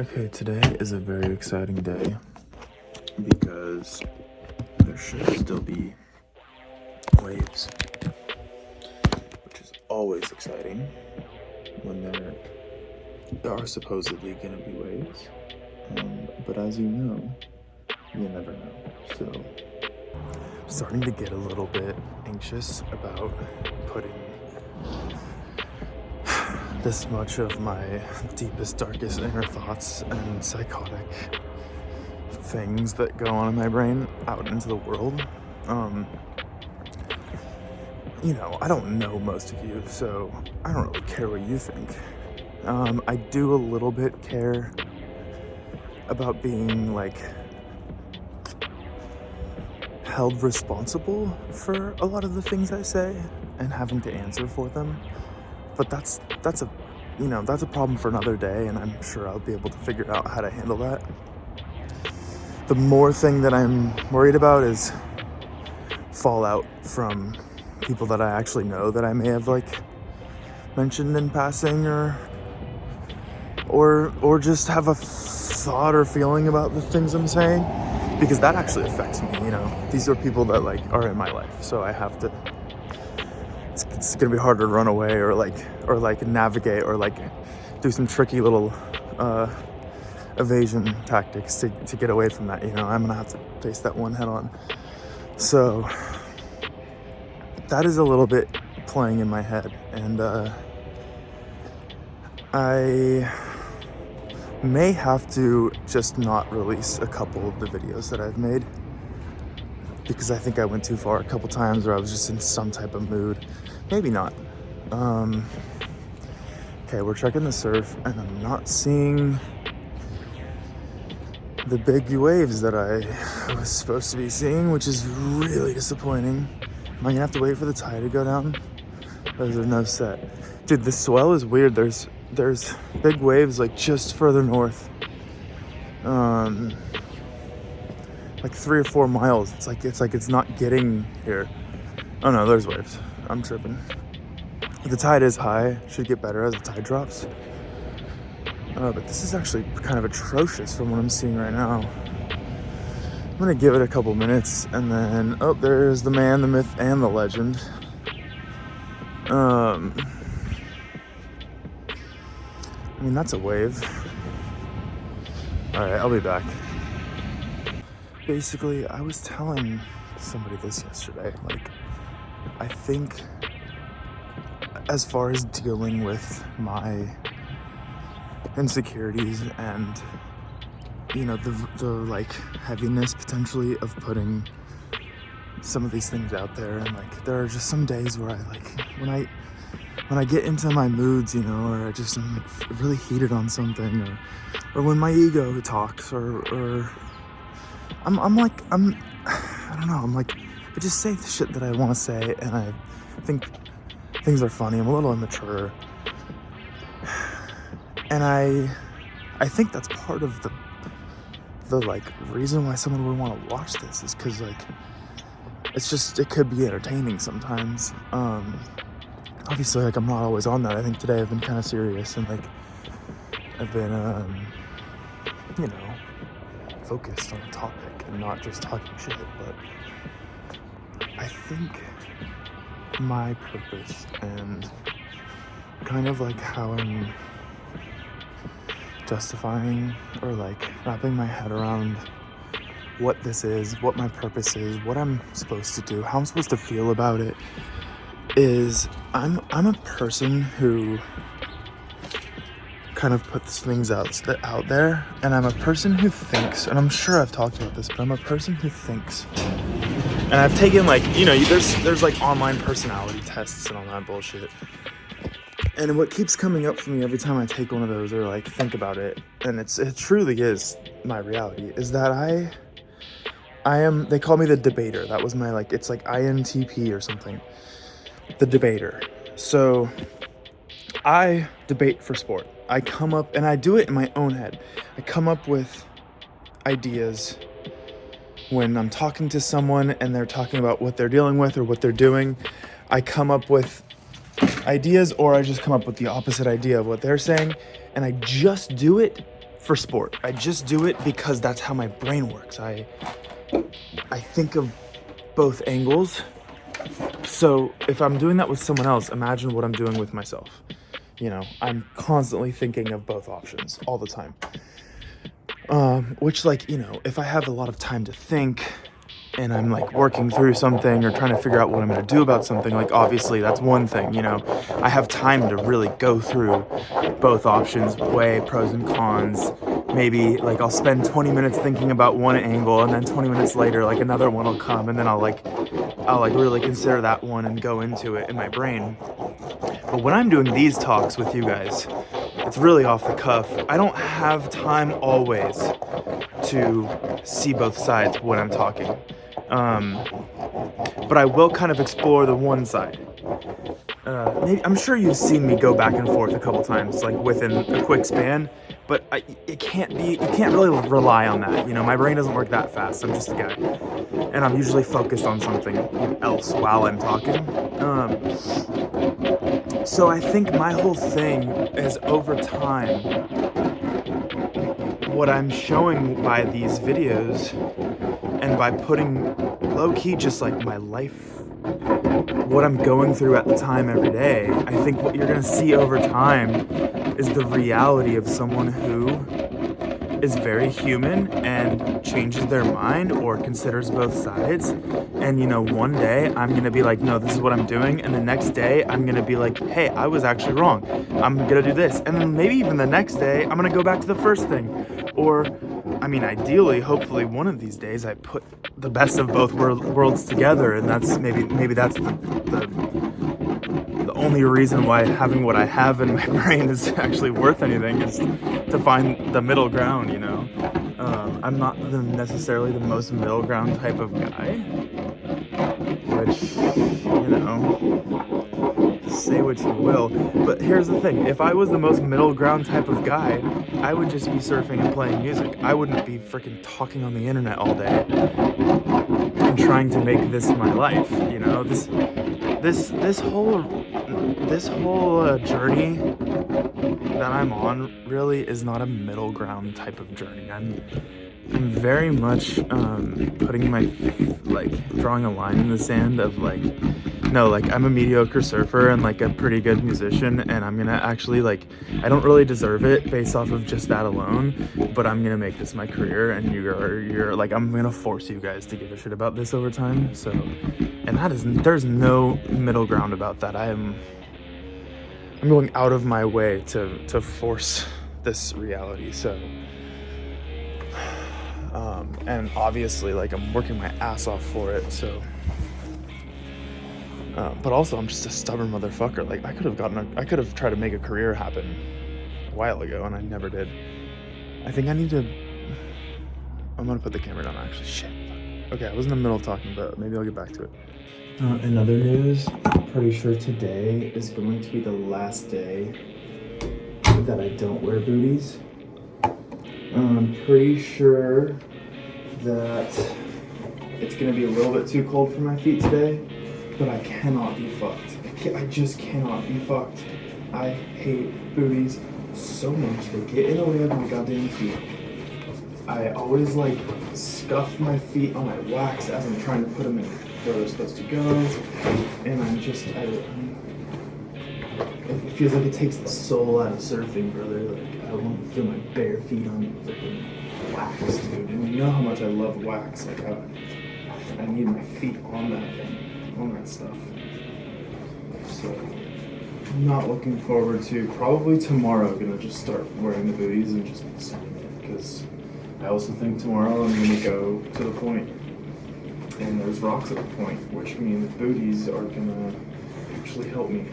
Okay, today is a very exciting day because there should still be waves, which is always exciting when there are supposedly going to be waves. But as you know, you never know. So I'm starting to get a little bit anxious about putting this much of my deepest, darkest inner thoughts and psychotic things that go on in my brain out into the world. I don't know most of you, so I don't really care what you think. I do a little bit care about being held responsible for a lot of the things I say and having to answer for them. But that's a problem for another day, and I'm sure I'll be able to figure out how to handle that. The more thing that I'm worried about is fallout from people that I actually know that I may have mentioned in passing or just have a thought or feeling about the things I'm saying, because that actually affects me. These are people that are in my life, so I have to. It's gonna be hard to run away or navigate or do some tricky little evasion tactics to get away from that. I'm gonna have to face that one head on. So that is a little bit playing in my head, and I may have to just not release a couple of the videos that I've made, because I think I went too far a couple times, or I was just in some type of mood. Maybe not. Okay, we're checking the surf, and I'm not seeing the big waves that I was supposed to be seeing, which is really disappointing. Am I gonna have to wait for the tide to go down? There's no set. Dude, the swell is weird. There's big waves just further north. 3 or 4 miles. It's not getting here. Oh no, there's waves. I'm tripping. The tide is high. Should get better as the tide drops. But this is actually kind of atrocious from what I'm seeing right now. I'm gonna give it a couple minutes, and then there's the man, the myth, and the legend. That's a wave. All right, I'll be back. Basically, I was telling somebody this yesterday. I think as far as dealing with my insecurities and the heaviness potentially of putting some of these things out there, and there are just some days where when I get into my moods, or I just am really heated on something, or when my ego talks, or I don't know, I just say the shit that I want to say, and I think things are funny. I'm a little immature, and I think that's part of the reason why someone would want to watch this, is because it could be entertaining sometimes. Obviously, I'm not always on that. I think today I've been kind of serious, and I've been focused on a topic and not just talking shit. But I think my purpose and kind of how I'm justifying or wrapping my head around what this is, what my purpose is, what I'm supposed to do, how I'm supposed to feel about it, is I'm a person who kind of puts things out there, and I'm a person who thinks, and I'm sure I've talked about this, but I'm a person who thinks. And I've taken there's online personality tests and all that bullshit. And what keeps coming up for me every time I take one of those or think about it, and it truly is my reality, is that I am, they call me the debater. That was my it's INTP or something. The debater. So I debate for sport. I come up, and I do it in my own head. I come up with ideas when I'm talking to someone and they're talking about what they're dealing with or what they're doing. I come up with ideas, or I just come up with the opposite idea of what they're saying, and I just do it for sport. I just do it because that's how my brain works. I think of both angles. So if I'm doing that with someone else, imagine what I'm doing with myself. You know, I'm constantly thinking of both options all the time. Which, like, you know, if I have a lot of time to think and I'm like working through something or trying to figure out what I'm going to do about something, like, obviously that's one thing, you know. I have time to really go through both options, weigh pros and cons. Maybe like I'll spend 20 minutes thinking about one angle, and then 20 minutes later like another one will come, and then I'll really consider that one and go into it in my brain. But when I'm doing these talks with you guys, it's really off the cuff. I don't have time always to see both sides when I'm talking. But I will kind of explore the one side. I'm sure you've seen me go back and forth a couple times, like within a quick span, but you can't really rely on that. You know, my brain doesn't work that fast. I'm just a guy, and I'm usually focused on something else while I'm talking. So I think my whole thing is, over time, what I'm showing by these videos and by putting low-key just like my life, what I'm going through at the time every day, I think what you're gonna see over time is the reality of someone who is very human and changes their mind or considers both sides. And, you know, one day I'm gonna be like, no, this is what I'm doing, and the next day I'm gonna be like, hey, I was actually wrong, I'm gonna do this. And then maybe even the next day I'm gonna go back to the first thing. Or, I mean, ideally, hopefully one of these days I put the best of both worlds together, and that's maybe that's the only reason why having what I have in my brain is actually worth anything, is to find the middle ground, you know. I'm not necessarily the most middle ground type of guy, which, you know, say what you will, but here's the thing: if I was the most middle ground type of guy, I would just be surfing and playing music. I wouldn't be freaking talking on the internet all day and trying to make this my life, you know. This whole journey that I'm on really is not a middle ground type of journey. I'm very much putting my, like, drawing a line in the sand of like, no, like, I'm a mediocre surfer and like a pretty good musician, and I'm gonna actually, like, I don't really deserve it based off of just that alone, but I'm gonna make this my career, and you're like, I'm gonna force you guys to give a shit about this over time. So, and there's no middle ground about that. I'm going out of my way to force this reality. So, and obviously, like, I'm working my ass off for it. So, but also I'm just a stubborn motherfucker. Like, I could have tried to make a career happen a while ago, and I never did. I think I'm gonna put the camera down, actually. Shit. Okay, I was in the middle of talking, but maybe I'll get back to it. In other news, I'm pretty sure today is going to be the last day that I don't wear booties. I'm pretty sure that it's gonna be a little bit too cold for my feet today, but I cannot be fucked. I just cannot be fucked. I hate booties so much. They get in the way of my goddamn feet. I always, like, scuff my feet on my wax as I'm trying to put them in where they're supposed to go, and it feels like it takes the soul out of surfing, brother. Like, I want to feel my bare feet on freaking wax, dude. And you know how much I love wax. Like, I need my feet on that thing, on that stuff. So, I'm not looking forward to, probably tomorrow, gonna just start wearing the booties and just sunning it, because I also think tomorrow I'm gonna go to the point, and there's rocks at the point, which means booties are gonna actually help me.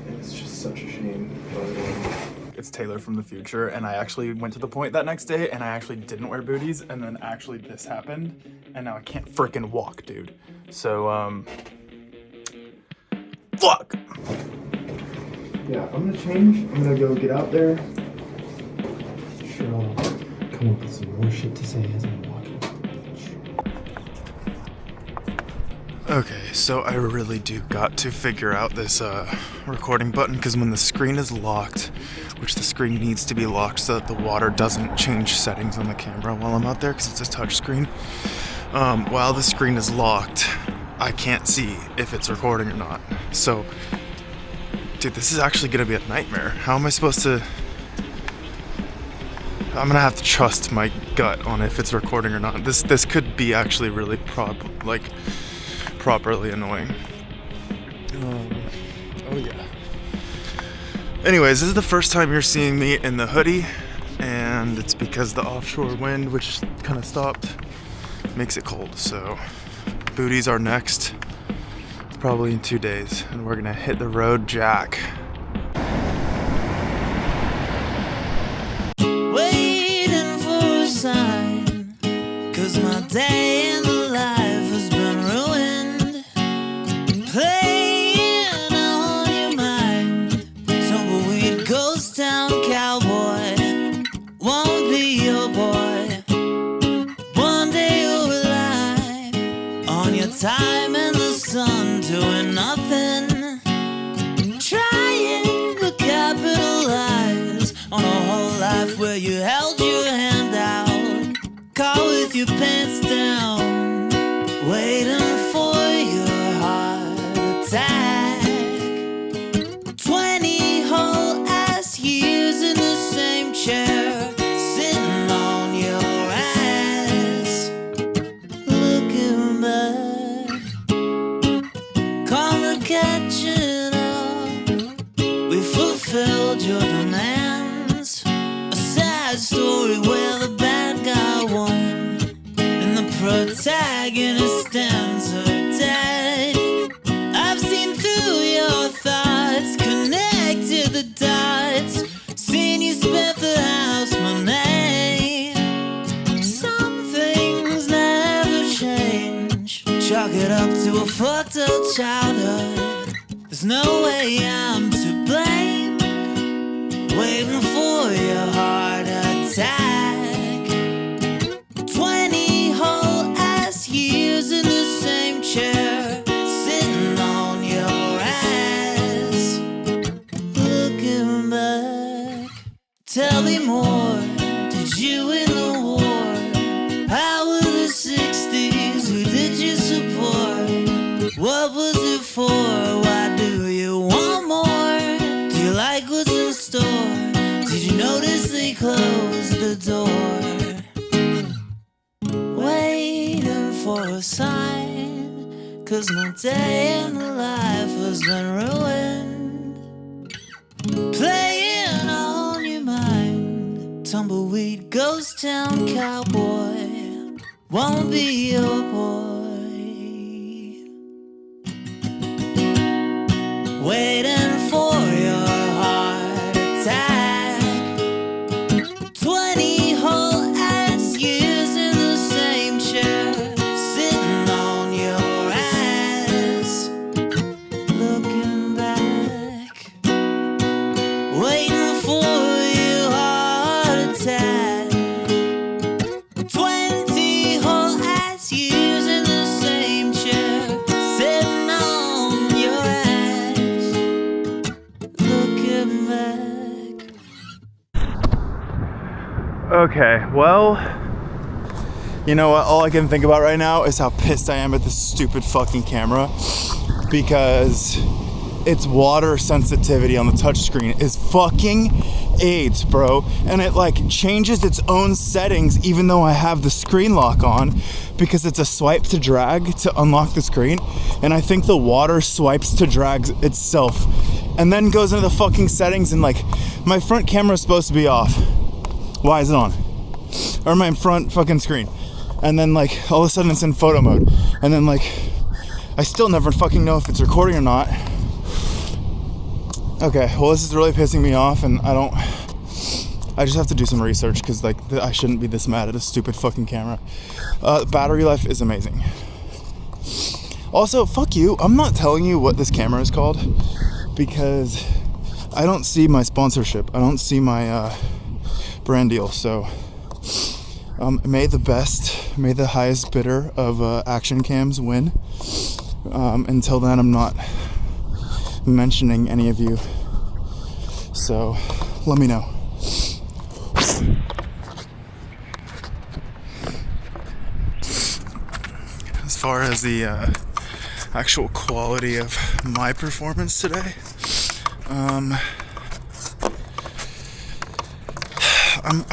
And it's just such a shame, but it's Taylor from the future, and I actually went to the point that next day, and I actually didn't wear booties, and then actually this happened, and now I can't freaking walk, dude. So, fuck! Yeah, I'm gonna change. I'm gonna go get out there. Sure, I'll come up with some more shit to say as I'm walking to the beach. Okay, so I really do got to figure out this recording button, because when the screen is locked which the screen needs to be locked so that the water doesn't change settings on the camera while I'm out there because it's a touch screen. While the screen is locked, I can't see if it's recording or not. So, dude, this is actually gonna be a nightmare. How am I supposed to... I'm gonna have to trust my gut on if it's recording or not. This could be actually really properly annoying. Oh yeah. Anyways, this is the first time you're seeing me in the hoodie, and it's because the offshore wind, which kind of stopped, makes it cold. So booties are next, probably in 2 days, and we're gonna hit the road jack. Waiting for a sign, 'cause my day in the life has been ruined. Playing on your mind, tumbleweed ghost town cowboy, won't be your boy. One day you'll rely on your time in the sun, doing nothing, trying to capitalize on a whole life where you held your hand out, caught with your pants down, waiting for your heart attack. 20 whole ass years in the same chair, sitting on your ass, looking back. Come to catching up, we fulfilled your demands. A sad story where the bad guy won and the protagonist stands her dead. I've seen through your thoughts, connected the dots, seen you spent the house money. Some things never change, chalk it up to a fucked up childhood. There's no way I'm to blame, waiting for your heart attack. 20 whole ass years in the same chair, sitting on your ass, looking back. Tell me more, did you win the war? How were the 60s, who did you support? What was it for? Why do you want more? Do you like what's in store? Did you notice they closed the door? Waiting for a sign, 'cause my day in the life has been ruined. Playing on your mind, tumbleweed ghost town cowboy, won't be your boy. Waiting for your heart attack. 20 whole ass years in the same chair, sitting on your ass, looking back. Waiting for your heart attack. 20 whole ass years in the same chair, sitting on your ass, looking back. Okay, well, you know what? All I can think about right now is how pissed I am at this stupid fucking camera, because its water sensitivity on the touchscreen is fucking AIDS, bro. And it like changes its own settings even though I have the screen lock on, because it's a swipe to drag to unlock the screen. And I think the water swipes to drag itself and then goes into the fucking settings, and like my front camera is supposed to be off. Why is it on? Or my front fucking screen. And then like all of a sudden it's in photo mode. And then like I still never fucking know if it's recording or not. Okay, well this is really pissing me off, and I just have to do some research, because like I shouldn't be this mad at a stupid fucking camera. Battery life is amazing. Also, fuck you, I'm not telling you what this camera is called, because I don't see my sponsorship. I don't see my brand deal. So may the highest bidder of action cams win. Until then, I'm not mentioning any of you. So let me know. As far as the actual quality of my performance today, I'm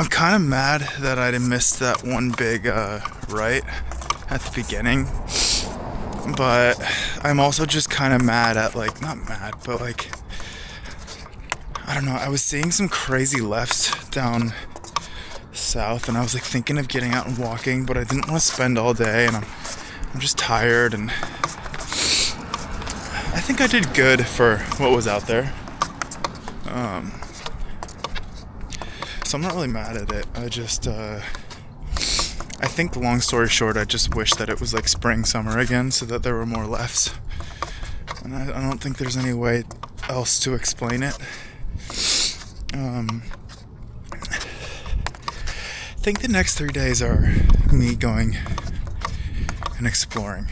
kind of mad that I missed that one big right at the beginning, but I'm also just kind of mad at, like, not mad, but like, I don't know, I was seeing some crazy lefts down south, and I was like thinking of getting out and walking, but I didn't want to spend all day, and I'm just tired, and I think I did good for what was out there. So I'm not really mad at it. I just, I think, long story short, I just wish that it was like spring, summer again, so that there were more lefts. And I don't think there's any way else to explain it. I think the next 3 days are me going and exploring.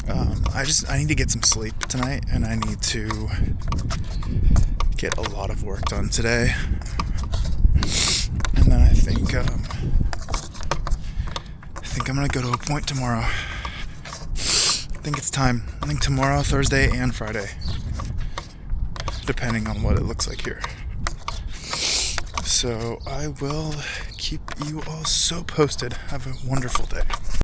I need to get some sleep tonight, and I need to get a lot of work done today. And then I think I'm gonna go to a point tomorrow. I think it's time. I think tomorrow, Thursday, and Friday, depending on what it looks like here. So I will keep you all so posted. Have a wonderful day.